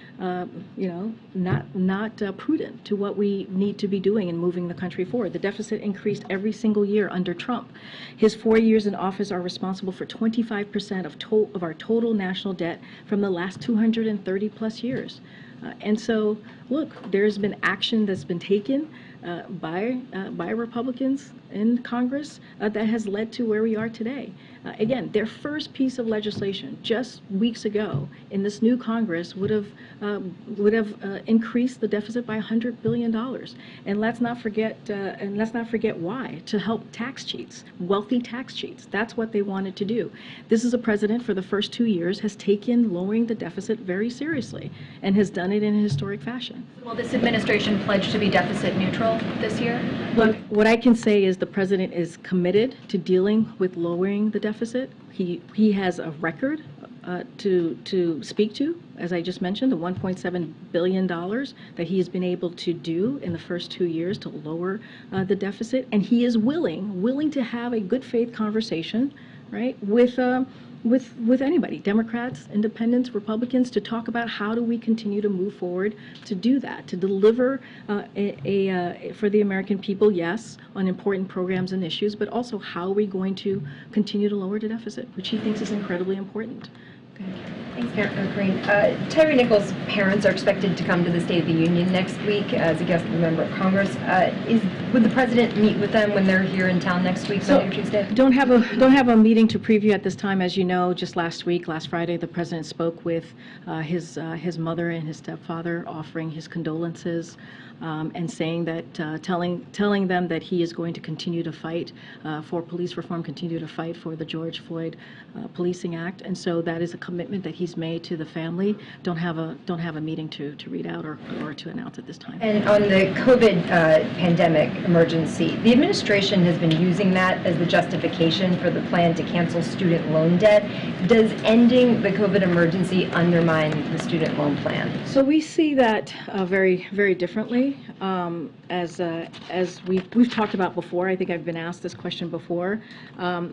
not prudent to what we need to be doing in moving the country forward. The deficit increased every single year under Trump. His 4 years in office are responsible for 25% of our total national debt from the last 230 plus years. And so, look, there's been action that's been taken by Republicans in Congress that has led to where we are today. Again, their first piece of legislation just weeks ago in this new Congress would have increased the deficit by $100 billion. And let's not forget why. To help tax cheats, wealthy tax cheats. That's what they wanted to do. This is a president for the first 2 years has taken lowering the deficit very seriously and has done done it in a historic fashion. Will this administration pledge to be deficit neutral this year? Look, what I can say is the president is committed to dealing with lowering the deficit. He has a record to speak to, as I just mentioned, the $1.7 billion that he has been able to do in the first 2 years to lower the deficit, and he is willing to have a good faith conversation, right, with anybody, Democrats, Independents, Republicans, to talk about how do we continue to move forward to do that, to deliver for the American people, yes, on important programs and issues, but also how are we going to continue to lower the deficit, which he thinks is incredibly important. Thanks, Corinne. Tyree Nichols' parents are expected to come to the State of the Union next week as a guest member of Congress. Would the president meet with them when they're here in town next week, Monday or Tuesday? Don't have a meeting to preview at this time. As you know, just last Friday, the president spoke with his mother and his stepfather, offering his condolences and saying that, telling them that he is going to continue to fight for police reform, continue to fight for the George Floyd Policing Act, and so that is a commitment that he's made to the family. Don't have a meeting to read out or to announce at this time. And on the COVID pandemic emergency, the administration has been using that as the justification for the plan to cancel student loan debt. Does ending the COVID emergency undermine the student loan plan? So we see that very, very differently. As we've talked about before, I think I've been asked this question before.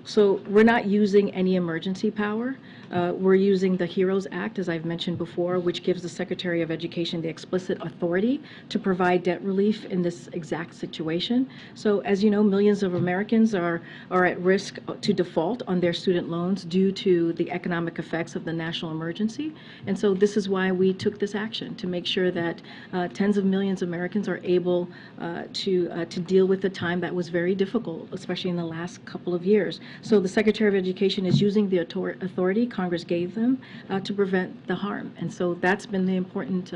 So we're not using any emergency power. We're using the HEROES Act, as I've mentioned before, which gives the Secretary of Education the explicit authority to provide debt relief in this exact situation. So as you know, millions of Americans are at risk to default on their student loans due to the economic effects of the national emergency. And so this is why we took this action, to make sure that tens of millions of Americans are able to deal with the time that was very difficult, especially in the last couple of years. So the Secretary of Education is using the authority Congress gave them to prevent the harm. And so that's been the important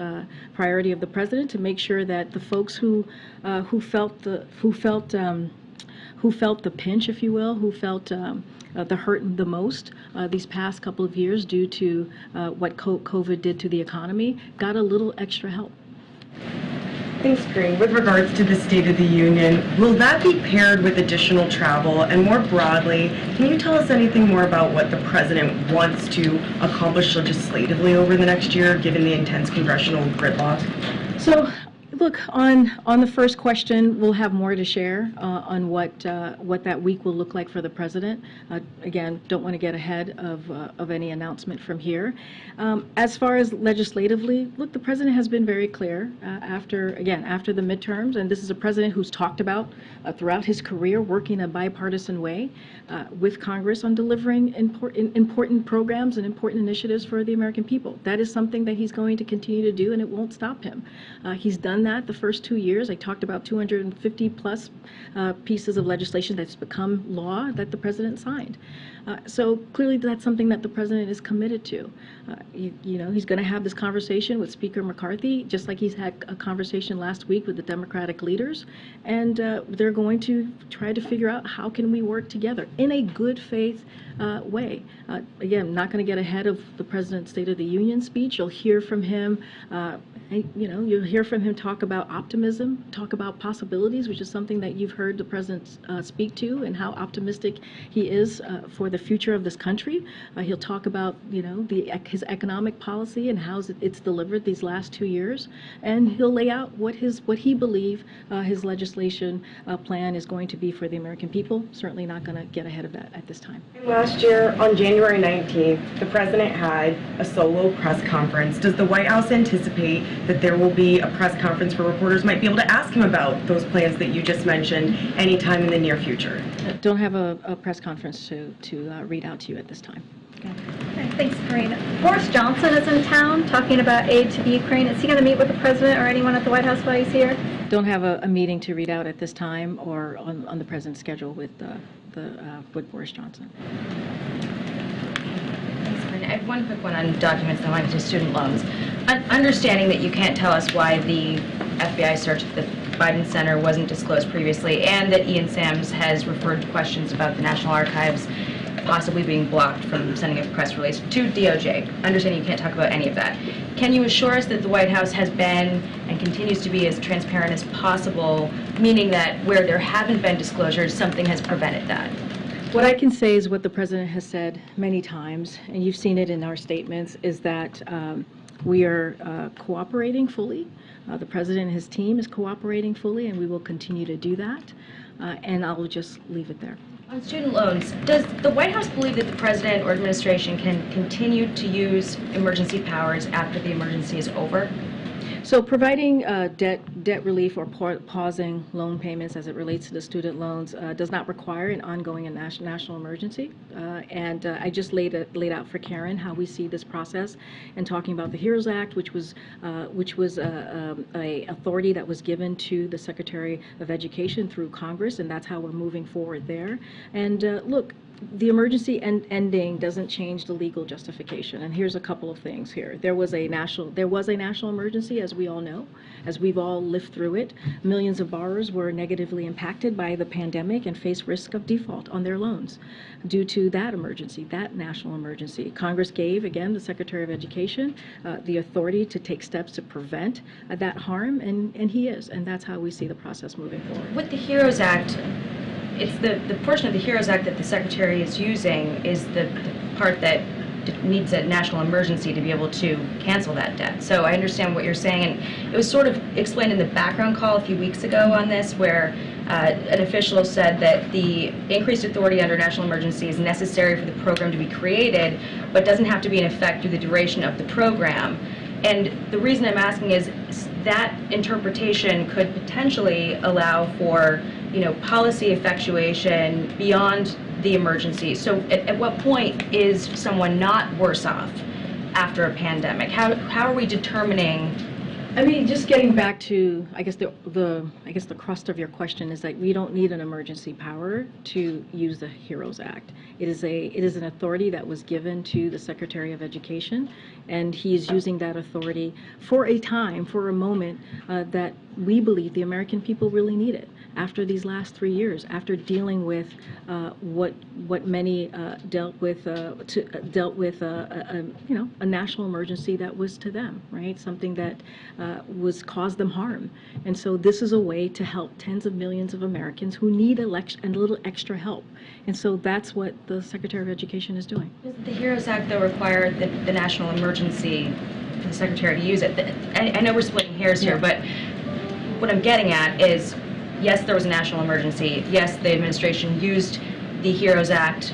priority of the president, to make sure that the folks who felt the pinch, if you will, who felt the hurt the most these past couple of years due to what COVID did to the economy, got a little extra help. Thanks, Corinne. With regards to the State of the Union, will that be paired with additional travel? And more broadly, can you tell us anything more about what the president wants to accomplish legislatively over the next year, given the intense congressional gridlock? So, look, on the first question, we'll have more to share on what that week will look like for the president. Again, don't want to get ahead of any announcement from here. As far as legislatively, look, the president has been very clear after the midterms, and this is a president who's talked about throughout his career working a bipartisan way with Congress on delivering important programs and important initiatives for the American people. That is something that he's going to continue to do, and it won't stop him. He's done that the first 2 years. I talked about 250 plus pieces of legislation that's become law that the president signed. So clearly that's something that the president is committed to. You know, he's going to have this conversation with Speaker McCarthy, just like he's had a conversation last week with the Democratic leaders, and they're going to try to figure out how can we work together in a good faith way. Again, I'm not going to get ahead of the president's State of the Union speech. You'll hear from him. You'll hear from him talk about optimism, talk about possibilities, which is something that you've heard the president speak to, and how optimistic he is for the future of this country. He'll talk about, his economic policy and how it's delivered these last 2 years, and he'll lay out what he believes his legislation plan is going to be for the American people. Certainly not going to get ahead of that at this time. Last year, on January 19th, the president had a solo press conference. Does the White House anticipate that there will be a press conference where reporters might be able to ask him about those plans that you just mentioned anytime in the near future? Don't have a press conference to read out to you at this time. Thanks, Corinne. Boris Johnson is in town talking about aid to the Ukraine. Is he going to meet with the president or anyone at the White House while he's here? Don't have a meeting to read out at this time or on the president's schedule with Boris Johnson. I have one quick one on documents that went to student loans. Understanding that you can't tell us why the FBI search at the Biden Center wasn't disclosed previously, and that Ian Sams has referred to questions about the National Archives, possibly being blocked from sending a press release to DOJ. Understanding you can't talk about any of that. Can you assure us that the White House has been and continues to be as transparent as possible, meaning that where there haven't been disclosures, something has prevented that? What I can say is what the President has said many times, and you've seen it in our statements, is that we are cooperating fully. The President and his team is cooperating fully, and we will continue to do that. And I'll just leave it there. On student loans, does the White House believe that the President or administration can continue to use emergency powers after the emergency is over? So providing debt relief or pausing loan payments as it relates to the student loans does not require an ongoing and national emergency. And I just laid out for Karen how we see this process, and talking about the HEROES Act, which was a authority that was given to the Secretary of Education through Congress, and that's how we're moving forward there. And look, the emergency ending doesn't change the legal justification, and here's a couple of things here. There was a national emergency, as we all know, as we've all lived through it. Millions of borrowers were negatively impacted by the pandemic and face risk of default on their loans due to that emergency, that national emergency. Congress gave, again, the Secretary of Education the authority to take steps to prevent that harm, and he is, and that's how we see the process moving forward. With the HEROES Act, it's the portion of the HEROES Act that the Secretary is using is the part that needs a national emergency to be able to cancel that debt. So I understand what you're saying, and it was sort of explained in the background call a few weeks ago on this, where an official said that the increased authority under national emergency is necessary for the program to be created, but doesn't have to be in effect through the duration of the program. And the reason I'm asking is that interpretation could potentially allow for, policy effectuation beyond the emergency. So at what point is someone not worse off after a pandemic? How are we determining? I mean, just getting back to, I guess the crust of your question is that we don't need an emergency power to use the HEROES Act. It is an authority that was given to the Secretary of Education, and he is using that authority for a moment that we believe the American people really needed after these last 3 years, after dealing with what many dealt with a national emergency that was to them, right? Something that was caused them harm. And so this is a way to help tens of millions of Americans who need a little extra help. And so that's what the Secretary of Education is doing. Does the HEROES Act, though, require the national emergency for the Secretary to use it? I know we're splitting hairs here, but what I'm getting at is, yes, there was a national emergency. Yes, the administration used the HEROES Act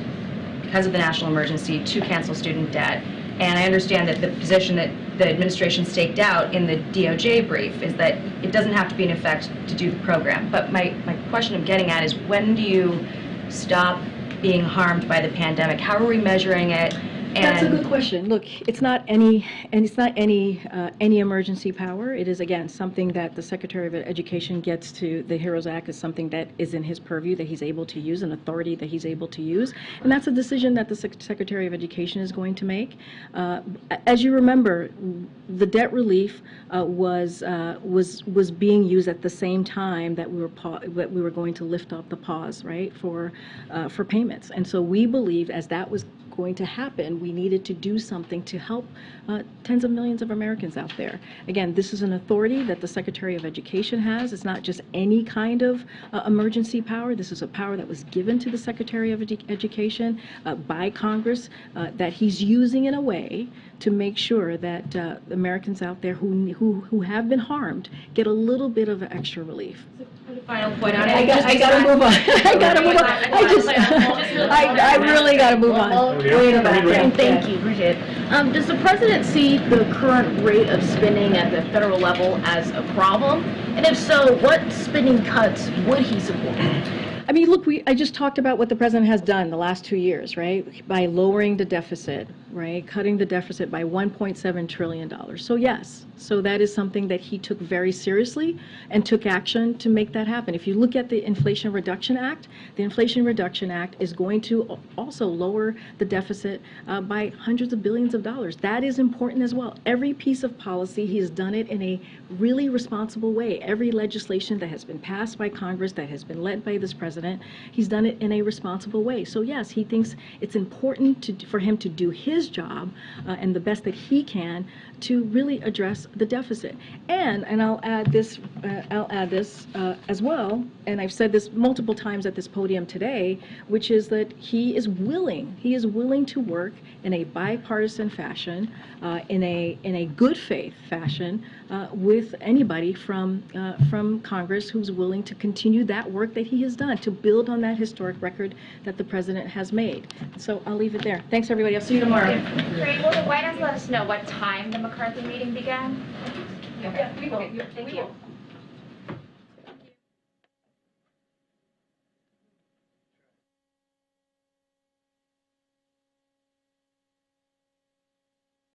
because of the national emergency to cancel student debt. And I understand that the position that the administration staked out in the DOJ brief is that it doesn't have to be in effect to do the program. But my question I'm getting at is, when do you stop being harmed by the pandemic? How are we measuring it? That's a good question. Look, it's not any emergency power. It is, again, something that the Secretary of Education gets to. The HEROES Act is something that is in his purview, that he's able to use, an authority that he's able to use, and that's a decision that the Secretary of Education is going to make. As you remember, the debt relief was being used at the same time that we were going to lift up the pause, right, for payments, and so we believe as that was going to happen, we needed to do something to help tens of millions of Americans out there. Again, this is an authority that the Secretary of Education has. It's not just any kind of emergency power. This is a power that was given to the Secretary of Education by Congress that he's using in a way to make sure that Americans out there who have been harmed get a little bit of extra relief. Final point on it. I gotta move on. I gotta move on. I really gotta move on. Way in the back. Thank you, Bridget. Does the president see the current rate of spending at the federal level as a problem? And if so, what spending cuts would he support? I mean, look, I just talked about what the president has done the last 2 years, right? By lowering the deficit, right? Cutting the deficit by $1.7 trillion. So yes, so that is something that he took very seriously and took action to make that happen. If you look at the Inflation Reduction Act, the Inflation Reduction Act is going to also lower the deficit by hundreds of billions of dollars. That is important as well. Every piece of policy, he has done it in a really responsible way. Every legislation that has been passed by Congress, that has been led by this president, president. He's done it in a responsible way. So yes, he thinks it's important for him to do his job and the best that he can to really address the deficit. And I'll add this as well, and I've said this multiple times at this podium today, which is that he is willing to work in a bipartisan fashion, in a good faith fashion, with anybody from Congress who's willing to continue that work that he has done, to build on that historic record that the president has made. So I'll leave it there. Thanks, everybody. I'll see you tomorrow. Great. Will the White House let us know what time the McCarthy meeting began? Yeah, we will.